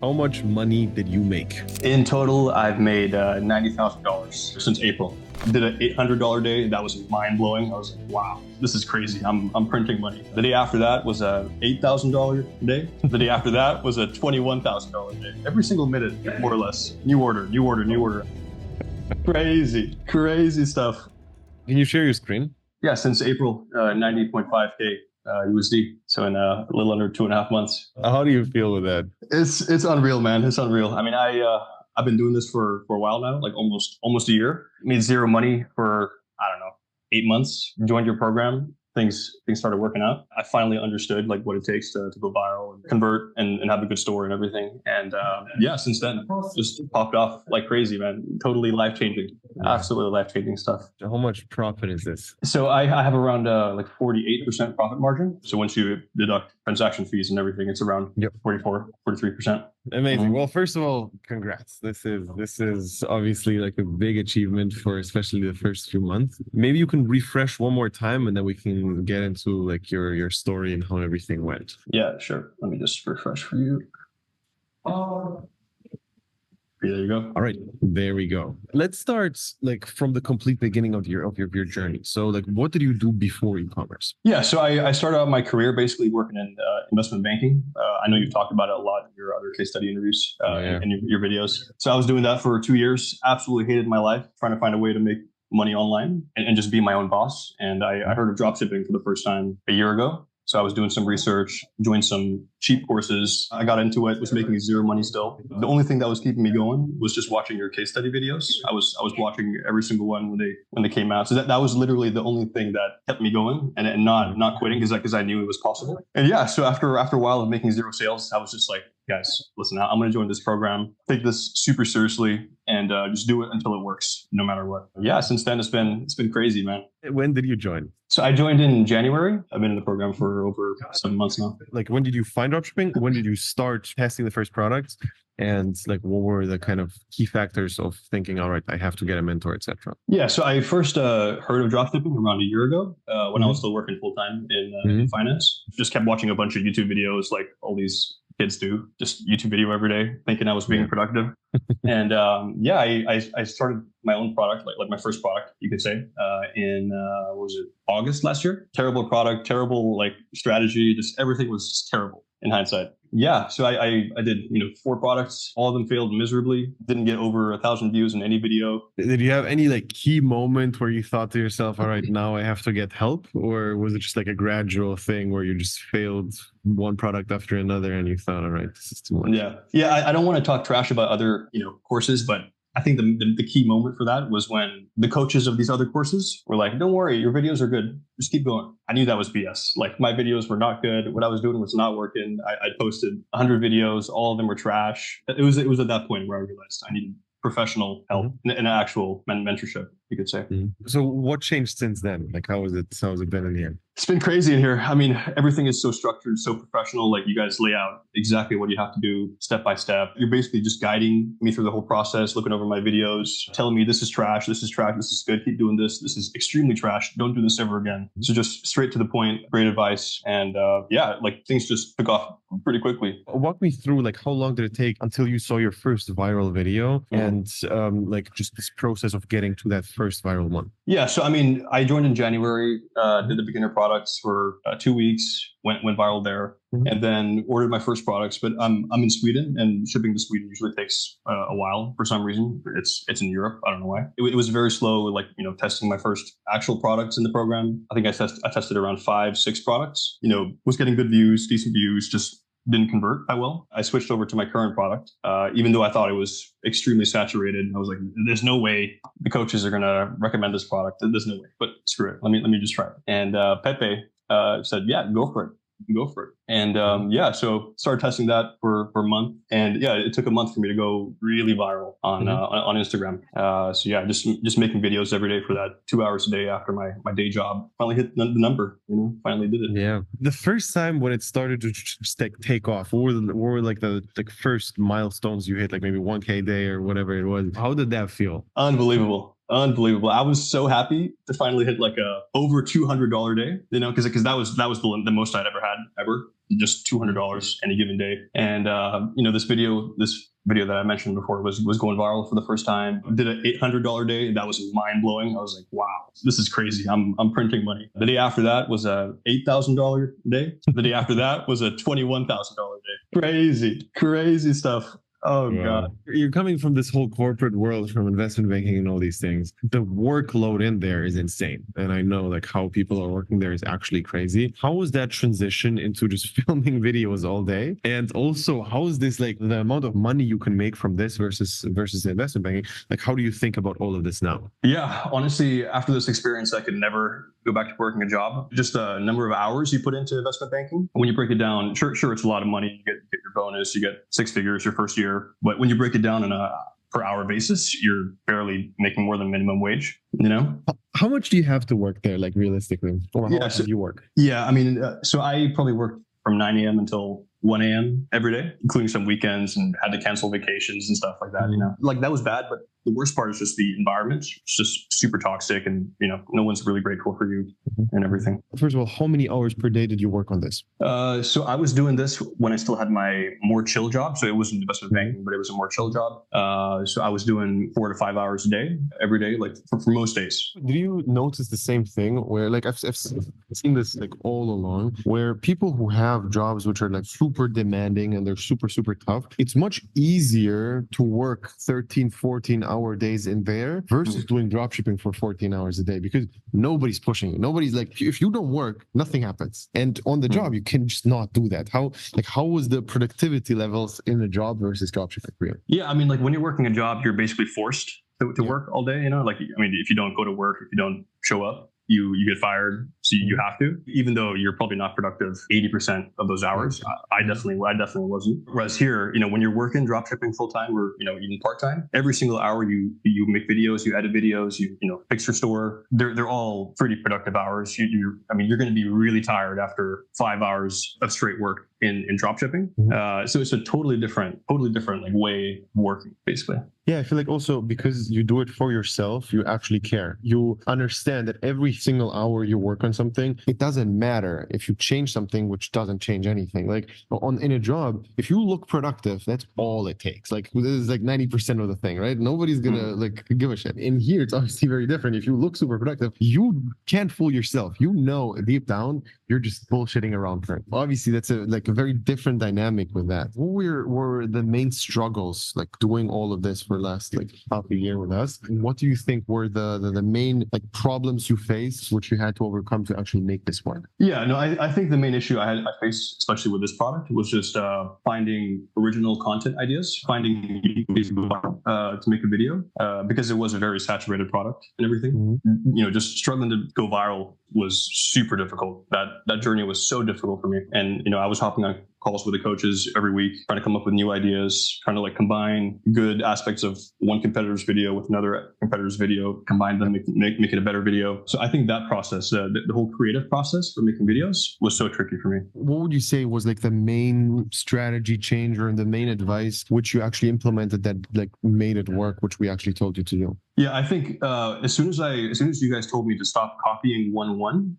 How much money did you make? In total, I've made $90,000 since April. Did an $800 day. That was mind blowing. I was like, wow, this is crazy. I'm printing money. The day after that was a $8,000 day. The day after that was a $21,000 day. Every single minute, more or less. New order, new order, new order. Crazy stuff. Can you share your screen? Yeah, since April, 90.5K USD. So in a little under 2.5 months. How do you feel with that? It's unreal, man. It's unreal. I mean, I've been doing this for a while now, like almost a year. Made zero money for, I don't know, 8 months. Joined your program. Things started working out. I finally understood like what it takes to go viral and convert and have a good store and everything. And yeah, since then, just popped off like crazy, man. Totally life changing. Absolutely life changing stuff. How much profit is this? So I have around like 48% profit margin. So once you deduct transaction fees and everything, it's around 43%. Amazing. Well, first of all, congrats. This is obviously like a big achievement for especially the first few months. Maybe you can refresh one more time and then we can get into like your story and how everything went. Yeah, sure. Let me just refresh for you. There you go. All right, there we go. Let's start like from the complete beginning of your journey. So like, what did you do before e-commerce? Yeah, so I started out my career basically working in investment banking. I know you've talked about it a lot in your other case study interviews and your videos. So I was doing that for 2 years. Absolutely hated my life, trying to find a way to make money online and just be my own boss. And I heard of dropshipping for the first time a year ago. So I was doing some research, joined some cheap courses. I got into it, was making zero money still. The only thing that was keeping me going was just watching your case study videos. I was watching every single one when they came out. So that was literally the only thing that kept me going and not quitting because I knew it was possible. And yeah, so after a while of making zero sales, I was just like, guys, listen, I'm going to join this program, take this super seriously, and just do it until it works, no matter what. Yeah, since then it's been crazy, man. When did you join? So I joined in January. I've been in the program for over 7 months now. Like, when did you find dropshipping? When did you start testing the first products? And like, what were the kind of key factors of thinking, all right, I have to get a mentor, etc.? Yeah, so I first heard of dropshipping around a year ago when I was still working full time in finance. Just kept watching a bunch of YouTube videos like all these kids do, just YouTube video every day, thinking I was being productive. And I started my own product, like my first product, you could say, in what was it, August last year? Terrible product, terrible like strategy, just everything was just terrible in hindsight. Yeah, so I did 4 products. All of them failed miserably. Didn't get over 1,000 views in any video. Did you have any like key moment where you thought to yourself, all right, now I have to get help? Or was it just like a gradual thing where you just failed one product after another and you thought, all right, this is too much? Yeah. I don't want to talk trash about other courses, but I think the key moment for that was when the coaches of these other courses were like, don't worry, your videos are good. Just keep going. I knew that was BS. Like my videos were not good. What I was doing was not working. I posted 100 videos. All of them were trash. It was at that point where I realized I needed professional help and actual mentorship, you could say. So what changed since then? Like how has it been in the end? It's been crazy in here. I mean, everything is so structured, so professional. Like you guys lay out exactly what you have to do step by step. You're basically just guiding me through the whole process, looking over my videos, telling me this is trash, this is good, keep doing this. This is extremely trash. Don't do this ever again. So just straight to the point, great advice. And like things just took off pretty quickly. Walk me through like how long did it take until you saw your first viral video and like just this process of getting to that first viral one? Yeah, so I mean, I joined in January, did the beginner products for 2 weeks, went viral there, and then ordered my first products. But I'm in Sweden, and shipping to Sweden usually takes a while for some reason. It's in Europe. I don't know why. It was very slow, like testing my first actual products in the program. I think I tested around 5-6 products. Was getting good views, decent views, just didn't convert that well. I switched over to my current product, even though I thought it was extremely saturated. I was like, there's no way the coaches are going to recommend this product. There's no way, but screw it. Let me just try it. And Pepe said, yeah, go for it. And so started testing that for a month. And yeah, it took a month for me to go really viral on Instagram. Just making videos every day for that 2 hours a day after my day job. Finally hit the number, finally did it. Yeah. The first time when it started to just take off, what were like the first milestones you hit, like maybe 1K day or whatever it was? How did that feel? Unbelievable. Unbelievable. I was so happy to finally hit like a over $200 day, because that was the most I'd ever had ever, just $200 any given day. And this video that I mentioned before was going viral for the first time. Did an $800 day. That was mind blowing. I was like, wow, this is crazy. I'm printing money. The day after that was a $8,000 day. The day after that was a $21,000 day. Crazy stuff. Oh God. You're coming from this whole corporate world, from investment banking and all these things. The workload in there is insane. And I know like how people are working there is actually crazy. How was that transition into just filming videos all day? And also, how is this like the amount of money you can make from this versus investment banking? Like, how do you think about all of this now? Yeah, honestly, after this experience, I could never go back to working a job. Just a number of hours you put into investment banking. When you break it down, sure, it's a lot of money. You get your bonus, you get 6 figures your first year. But when you break it down on a per hour basis, you're barely making more than minimum wage, How much do you have to work there, like realistically? Or how much do you work? Yeah, I mean, so I probably worked from 9 a.m. until 1 a.m. every day, including some weekends, and had to cancel vacations and stuff like that, Like that was bad, but the worst part is just the environment. It's just super toxic, and no one's really grateful for you and everything. First of all, how many hours per day did you work on this? So I was doing this when I still had my more chill job. So it wasn't investment banking, but it was a more chill job. So I was doing 4 to 5 hours a day, every day, like for most days. Do you notice the same thing where, like, I've seen this like all along, where people who have jobs which are like super demanding and they're super, super tough, it's much easier to work 13, 14-hour days in there versus doing dropshipping for 14 hours a day, because nobody's pushing you. Nobody's like, if you don't work, nothing happens. And on the job, you can just not do that. How was the productivity levels in the job versus dropshipping for you? Yeah, I mean, like when you're working a job, you're basically forced to work all day, Like, I mean, if you don't go to work, if you don't show up, you get fired, so you have to, even though you're probably not productive 80% of those hours. I definitely wasn't. Whereas here, when you're working dropshipping full time or even part time, every single hour you make videos, you edit videos, you fix your store. They're all pretty productive hours. You're going to be really tired after 5 hours of straight work in dropshipping. So it's a totally different like way of working, basically. Yeah, I feel like also because you do it for yourself, you actually care. You understand that every single hour you work on something, it doesn't matter if you change something which doesn't change anything. Like in a job, if you look productive, that's all it takes. Like this is like 90% of the thing, right? Nobody's gonna like give a shit. In here, it's obviously very different. If you look super productive, you can't fool yourself. Deep down, you're just bullshitting around for it. Obviously, that's a very different dynamic with that. What were the main struggles like doing all of this for last like half a year with us? And what do you think were the main like problems you faced, which you had to overcome to actually make this work? Yeah, no, I think the main issue I faced, especially with this product, was just finding original content ideas, finding ways to make a video, because it was a very saturated product and everything. Just struggling to go viral was super difficult. That journey was so difficult for me. And, I was hopping on calls with the coaches every week, trying to come up with new ideas, trying to like combine good aspects of one competitor's video with another competitor's video, combine them, make it a better video. So I think that process, the whole creative process for making videos was so tricky for me. What would you say was like the main strategy change or the main advice which you actually implemented that like made it work, which we actually told you to do? Yeah, I think as soon as you guys told me to stop copying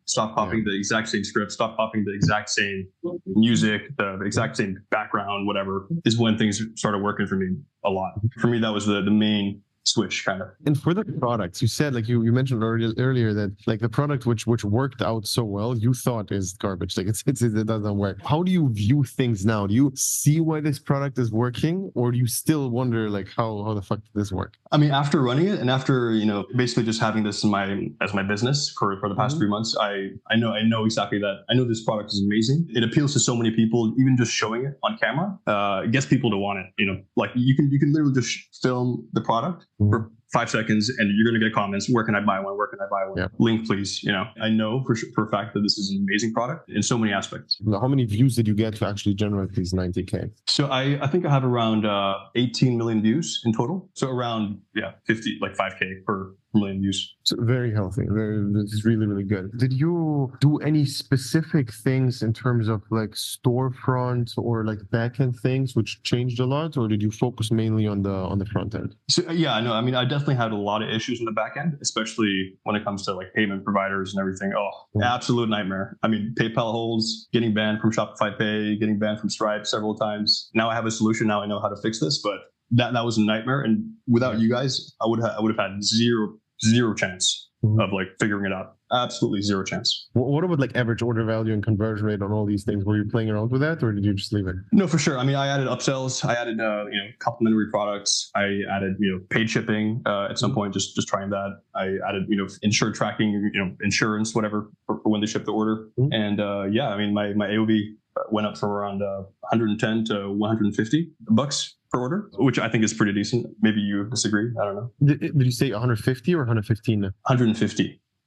stop copying the exact same script, stop copying the exact same music, the exact same background, whatever, is when things started working for me a lot. For me, that was the main switch, kind of. And for the products, you said like you mentioned earlier that like the product which worked out so well, you thought is garbage, like it doesn't work. How do you view things now? Do you see why this product is working, or do you still wonder like how the fuck did this work? I mean, after running it and after basically just having this as my business for the past 3 months, I know exactly that. I know this product is amazing. It appeals to so many people. Even just showing it on camera, it gets people to want it. Like you can literally just film the product for 5 seconds and you're going to get comments. Where can I buy one? Where can I buy one? Yeah. Link, please. I know for a fact that this is an amazing product in so many aspects. How many views did you get to actually generate these 90K? So I think I have around 18 million views in total. So around 50, like 5K per million views. So very healthy. This is really, really good. Did you do any specific things in terms of like storefront or like backend things which changed a lot, or did you focus mainly on the front end? So I definitely definitely had a lot of issues in the back end, especially when it comes to like payment providers and everything. Oh, absolute nightmare. I mean, PayPal holds, getting banned from Shopify Pay, getting banned from Stripe several times. Now I have a solution. Now I know how to fix this, but that was a nightmare. And without you guys, I would have had zero chance of like figuring it out. Absolutely zero chance. What about like average order value and conversion rate on all these things? Were you playing around with that, or did you just leave it? No, for sure. I mean, I added upsells. I added complimentary products. I added paid shipping at some point. Just trying that. I added insured tracking. Insurance, whatever for when they ship the order. And I mean, my AOV went up from around 110 to $150 per order, which I think is pretty decent. Maybe you disagree. I don't know. Did you say 150 or 115?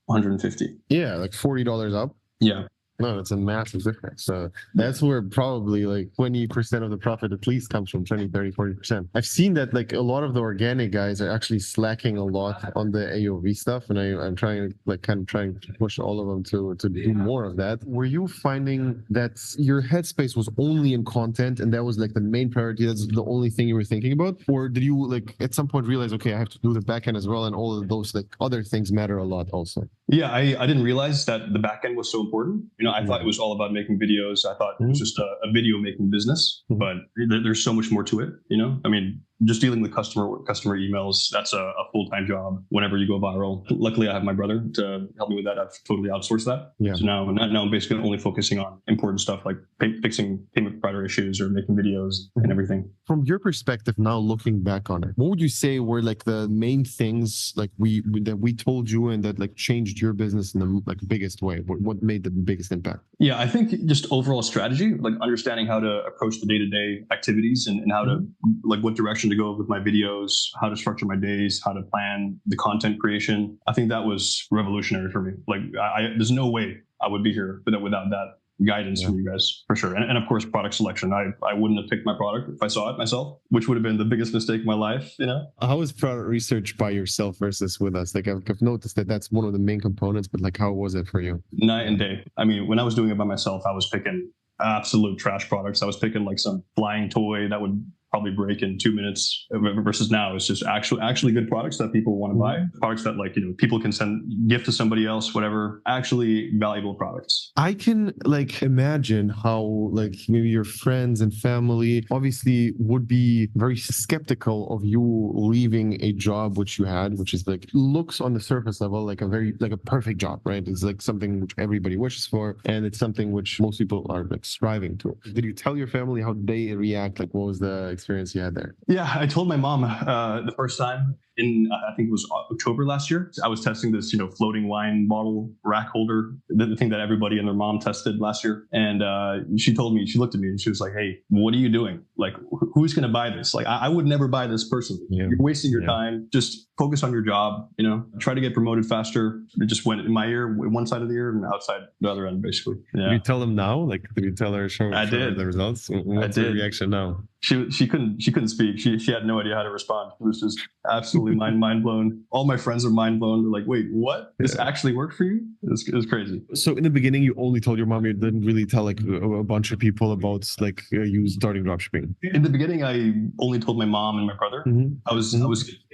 150. Yeah, like $40 up. Yeah. No, it's a massive difference. So that's where probably like 20% of the profit at least comes from, 20, 30, 40%. I've seen that like a lot of the organic guys are actually slacking a lot on the AOV stuff. And I'm trying to push all of them to do more of that. Were you finding that your headspace was only in content and that was like the main priority? That's the only thing you were thinking about? Or did you like at some point realize, okay, I have to do the backend as well, and all of those like other things matter a lot also? Yeah, I didn't realize that the backend was so important. I thought it was all about making videos. I thought it was just a video making business, but there's so much more to it. I mean, just dealing with customer emails, that's a full-time job whenever you go viral. Luckily, I have my brother to help me with that. I've totally outsourced that. Yeah. So now I'm basically only focusing on important stuff like fixing payment provider issues or making videos and everything. From your perspective now, looking back on it, what would you say were like the main things like that we told you and that like changed your business in the like biggest way? What made the biggest impact? Yeah, I think just overall strategy, like understanding how to approach the day-to-day activities and how to like what direction to go with my videos, how to structure my days, how to plan the content creation. I think that was revolutionary for me. Like there's no way I would be here without that guidance from you guys, for sure. And of course, product selection. I wouldn't have picked my product if I saw it myself, which would have been the biggest mistake of my life. How is product research by yourself versus with us? Like I've noticed that's one of the main components, but like how was it for you? Night and day. I mean, when I was doing it by myself, I was picking absolute trash products. I was picking like some flying toy that would probably break in 2 minutes, versus now it's just actually good products that people want to buy, products that like people can gift to somebody else, whatever, actually valuable products. I can like imagine how like maybe your friends and family obviously would be very skeptical of you leaving a job which you had, which is like looks on the surface level like a perfect job, right? It's like something which everybody wishes for, and it's something which most people are like striving to. Did you tell your family? How did they react? Like what was the experience you had there? Yeah, I told my mom the first time in I think it was October last year. I was testing this floating wine bottle rack holder, the thing that everybody and their mom tested last year. And she looked at me and she was like, "Hey, what are you doing? Like, who's going to buy this? Like, I would never buy this personally. Yeah. You're wasting your time. Just focus on your job. Try to get promoted faster." It just went in my ear, one side of the ear, and outside the other end, basically. Yeah. Did you tell them now? Like, did you tell her? I did. The results. What's the reaction now? She couldn't speak. She had no idea how to respond. It was just absolutely mind blown. All my friends are mind blown. They're like, "Wait, what? This actually worked for you?" It was crazy. So in the beginning, you only told your mom. You didn't really tell like a bunch of people about like you starting dropshipping. In the beginning, I only told my mom and my brother. I was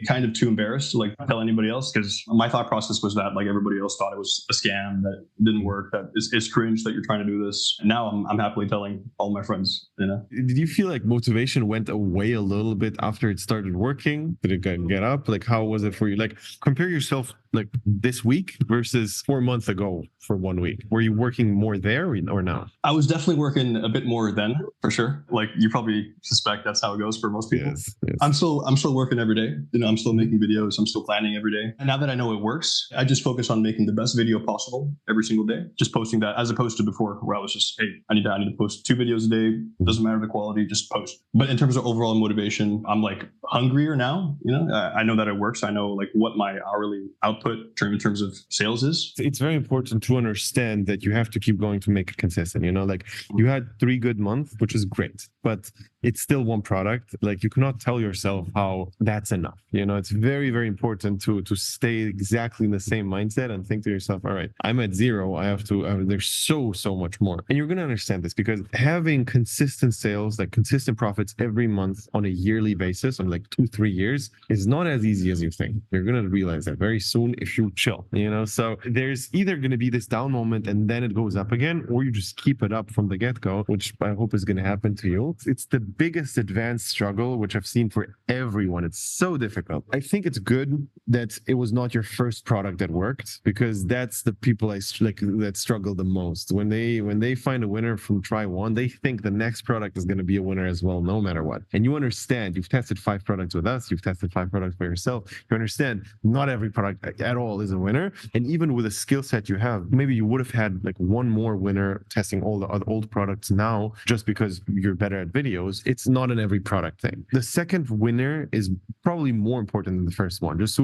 kind of too embarrassed to like tell anybody else, because my thought process was that like everybody else thought it was a scam, that didn't work, that it's cringe that you're trying to do this. And now I'm happily telling all my friends. Did you feel like motivation went away a little bit after it started working? Did it get up? Like how was it for you? Like compare yourself like this week versus 4 months ago for 1 week. Were you working more there or not? I was definitely working a bit more then, for sure. Like you probably suspect that's how it goes for most people. Yes. I'm still working every day. I'm still making videos. I'm still planning every day. And now that I know it works, I just focus on making the best video possible every single day. Just posting that, as opposed to before where I was just, hey, I need to post 2 videos a day. Doesn't matter the quality, just post. But in terms of overall motivation, I'm like hungrier now. I know that it works. I know like what my hourly output in terms of sales is. It's very important to understand that you have to keep going to make it consistent. Like you had 3 good months, which is great, but it's still one product. Like you cannot tell yourself how that's enough. You know, it's very, very important to stay exactly in the same mindset and think to yourself, all right, I'm at zero. I have to, there's so much more. And you're going to understand this because having consistent sales, like consistent profits every month on a yearly basis, on like 2-3 years, is not as easy as you think. You're going to realize that very soon if you chill, you know? So there's either going to be this down moment and then it goes up again, or you just keep it up from the get-go, which I hope is going to happen to you. It's the biggest advanced struggle, which I've seen for everyone. It's so difficult. I think it's good that it was not your first product that worked, because that's the people that struggle the most. When they find a winner from try one, they think the next product is going to be a winner as well, no matter what. And you understand, you've tested 5 products with us, you've tested 5 products by yourself. You understand not every product at all is a winner. And even with a skill set you have, maybe you would have had like one more winner testing all the other old products now just because you're better at videos. It's not an every product thing. The second winner is probably more important than the first one, just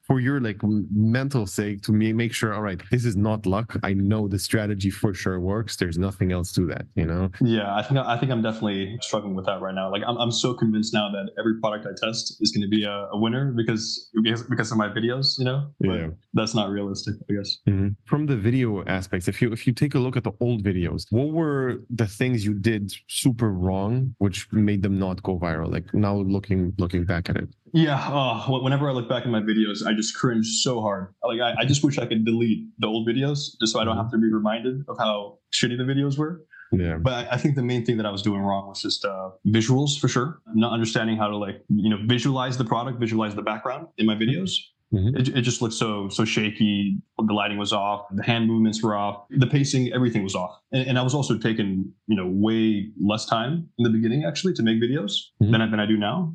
for your like mental sake, to make sure, all right, this is not luck. I know the strategy for sure works. There's nothing else to that, you know? Yeah, I think I'm definitely struggling with that right now. Like I'm so convinced now that every product I test is going to be a winner because of my videos, you know? But yeah, that's not realistic, I guess. Mm-hmm. From the video aspects, if you take a look at the old videos, what were the things you did super wrong which made them not go viral? Like now looking back at it. Yeah, whenever I look back at my videos, I just cringe so hard. Like I just wish I could delete the old videos just so I don't have to be reminded of how shitty the videos were. Yeah. But I think the main thing that I was doing wrong was just visuals, for sure. Not understanding how to visualize the product, visualize the background in my videos. Mm-hmm. It just looked so shaky. The lighting was off. The hand movements were off. The pacing, everything was off. And I was also taking, way less time in the beginning actually to make videos than I do now.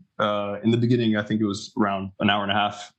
In the beginning, I think it was around an hour and a half,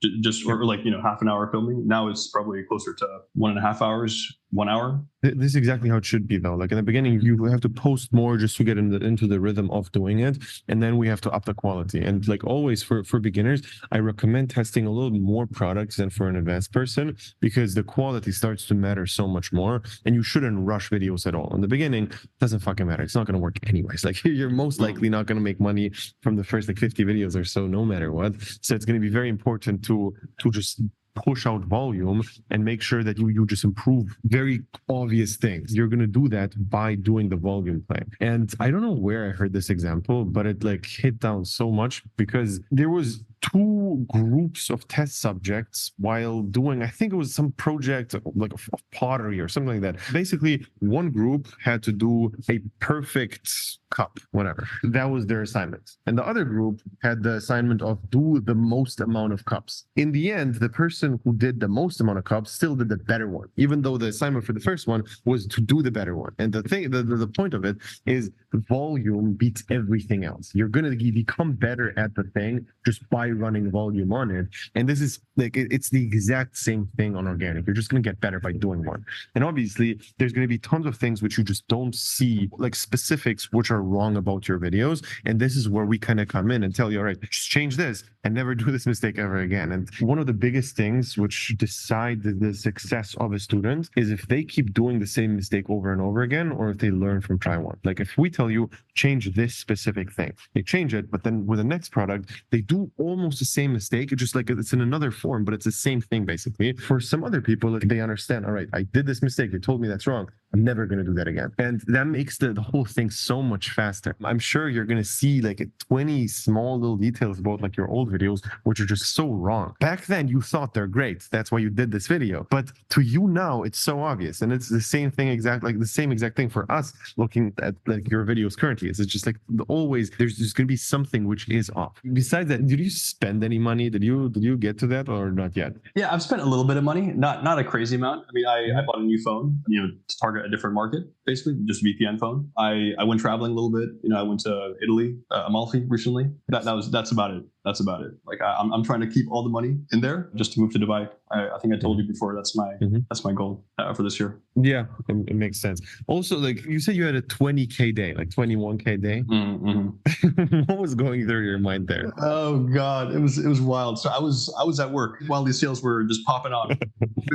half an hour filming. Now it's probably closer to 1.5 hours, 1 hour. This is exactly how it should be, though. Like in the beginning, you have to post more just to get into the rhythm of doing it, and then we have to up the quality. And like always, for beginners, I recommend testing a little more products than for an advanced person, because the quality starts to matter so much more. And you shouldn't rush videos at all. In the beginning, it doesn't fucking matter. It's not going to work anyways. Like you're most likely not going to make money from the first 50 videos or so, no matter what. So it's going to be very important to just push out volume and make sure that you just improve very obvious things. You're going to do that by doing the volume play. And I don't know where I heard this example, but it like hit down so much, because there was 2 groups of test subjects while doing, I think it was some project like of pottery or something like that. Basically, one group had to do a perfect cup, whatever. That was their assignment. And the other group had the assignment of do the most amount of cups. In the end, the person who did the most amount of cups still did the better one, even though the assignment for the first one was to do the better one. And the thing, the point of it is volume beats everything else. You're going to become better at the thing just by running volume on it. And this is like, it's the exact same thing on organic. You're just going to get better by doing one. And obviously there's going to be tons of things which you just don't see, like specifics which are wrong about your videos. And this is where we kind of come in and tell you, all right, just change this and never do this mistake ever again. And one of the biggest things which decide the success of a student is if they keep doing the same mistake over and over again, or if they learn from try one. Like if we tell you change this specific thing, they change it, but then with the next product they do almost the same mistake. It's just like it's in another form, but it's the same thing basically. For some other people, they understand, all right, I did this mistake, they told me that's wrong, I'm never going to do that again. And that makes the whole thing so much faster. I'm sure you're going to see like 20 small little details about like your old videos, which are just so wrong. Back then you thought they're great. That's why you did this video. But to you now, it's so obvious. And it's the same thing, the same exact thing for us looking at like your videos currently. It's just like always, there's just going to be something which is off. Besides that, did you spend any money? Did you get to that or not yet? Yeah, I've spent a little bit of money, not a crazy amount. I mean, I bought a new phone, to target a different market, basically, just VPN phone. I went traveling a little bit. I went to Italy, Amalfi recently. That's about it. That's about it. Like I'm trying to keep all the money in there just to move to Dubai. I think I told you before, that's my goal for this year. Yeah, it makes sense. Also, like you said, you had a 20K day, like 21K day. Mm-hmm. What was going through your mind there? Oh God, it was wild. So I was at work while these sales were just popping on.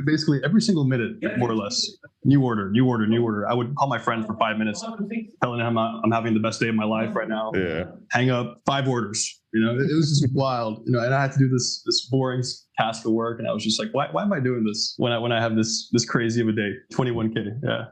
Basically every single minute, more or less. New order. I would call my friend for 5 minutes, telling him I'm having the best day of my life right now. Yeah. Hang up, 5 orders. It was just wild, and I had to do this boring task of work, and I was just like, why am I doing this when I have this crazy of a day? 21K, yeah,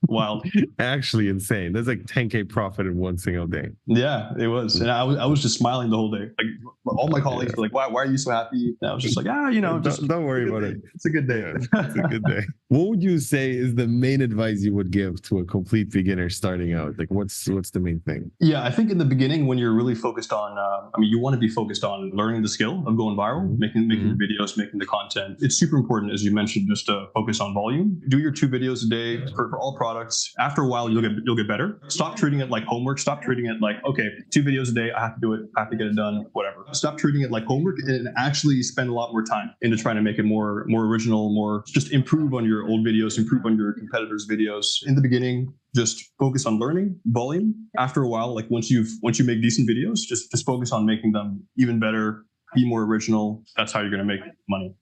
wild. Actually insane. That's like 10K profit in one single day. Yeah, it was, and I was just smiling the whole day. Like all my colleagues were like, why are you so happy? And I was just like, don't worry about it. It's a good day. It's a good day. What would you say is the main advice you would give to a complete beginner starting out? Like what's the main thing? Yeah, I think in the beginning when you're really focused on, you want to be focused on learning the skill of going viral, making the videos, making the content. It's super important, as you mentioned, just to focus on volume. Do your 2 videos a day for all products. After a while, you'll get better. Stop treating it like homework. Stop treating it like, okay, 2 videos a day, I have to do it, I have to get it done, whatever. Stop treating it like homework and actually spend a lot more time into trying to make it more original, more just improve on your old videos, improve on your competitors' videos. In the beginning, just focus on learning volume. After a while, like once you make decent videos, just focus on making them even better, be more original. That's how you're going to make money.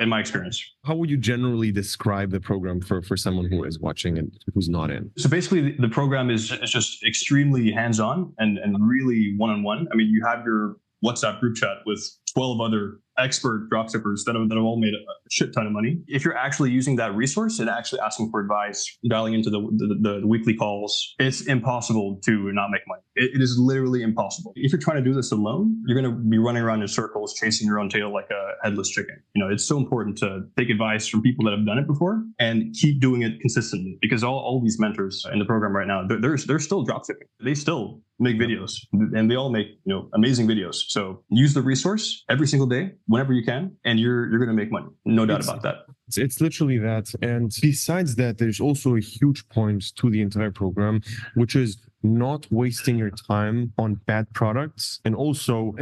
In my experience. How would you generally describe the program for someone who is watching and who's not in? So basically, the program is just extremely hands-on and really one-on-one. I mean, you have your WhatsApp group chat with 12 other expert dropshippers that have all made a shit ton of money. If you're actually using that resource and actually asking for advice, dialing into the weekly calls, it's impossible to not make money. It is literally impossible. If you're trying to do this alone, you're going to be running around in circles, chasing your own tail like a headless chicken. It's so important to take advice from people that have done it before and keep doing it consistently, because all these mentors in the program right now, they're still dropshipping. They still make videos, and they all make amazing videos. So use the resource every single day, whenever you can, and you're going to make money. No doubt about that. It's literally that. And besides that, there's also a huge point to the entire program, which is not wasting your time on bad products and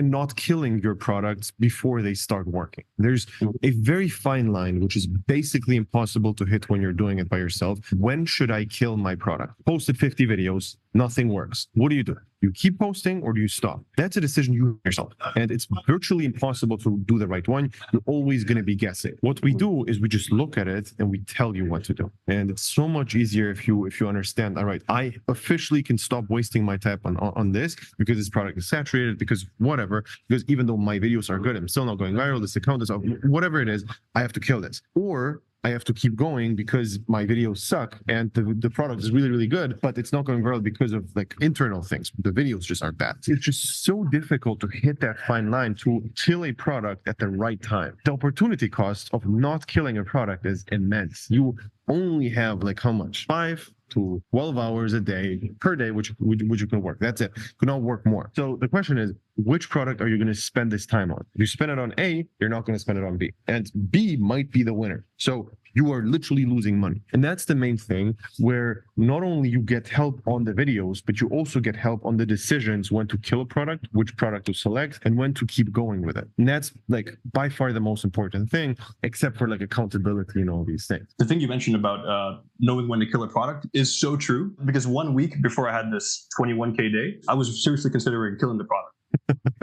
not killing your products before they start working. There's a very fine line, which is basically impossible to hit when you're doing it by yourself. When should I kill my product? Posted 50 videos, nothing works. What do? You keep posting or do you stop? That's a decision you make yourself. And it's virtually impossible to do the right one. You're always going to be guessing. What we do is we just look at it and we tell you what to do. And it's so much easier if you understand, all right, I officially can stop wasting my time on this because this product is saturated, because whatever, because even though my videos are good, I'm still not going viral, this account is up, whatever it is, I have to kill this. Or I have to keep going because my videos suck and the product is really, really good, but it's not going viral because of like internal things. The videos just are bad. It's just so difficult to hit that fine line to kill a product at the right time. The opportunity cost of not killing a product is immense. You only have like how much? 5 to 12 hours a day per day, which you can work. That's it. You cannot work more. So the question is, which product are you going to spend this time on? If you spend it on A, you're not going to spend it on B. And B might be the winner. So you are literally losing money. And that's the main thing, where not only you get help on the videos, but you also get help on the decisions when to kill a product, which product to select, and when to keep going with it. And that's like by far the most important thing, except for like accountability and all these things. The thing you mentioned about knowing when to kill a product is so true, because 1 week before I had this 21K day, I was seriously considering killing the product.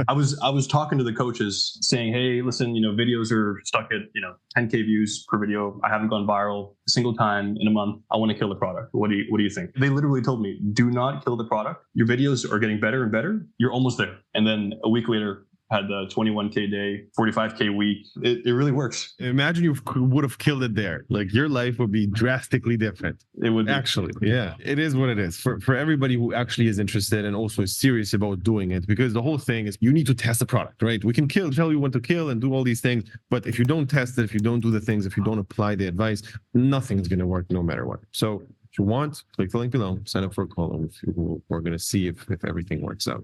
I was talking to the coaches saying, hey, listen, videos are stuck at 10K views per video. I haven't gone viral a single time in a month. I want to kill the product. What do you think? They literally told me, do not kill the product. Your videos are getting better and better. You're almost there. And then a week later, had the 21K day, 45K week. It really works. Imagine you would have killed it there. Like your life would be drastically different. It would be. Actually, yeah. It is what it is for everybody who actually is interested and also is serious about doing it, because the whole thing is you need to test the product, right? We can tell you when to kill and do all these things, but if you don't test it, if you don't do the things, if you don't apply the advice, nothing's going to work no matter what. So if you want, click the link below, sign up for a call, and we're going to see if everything works out.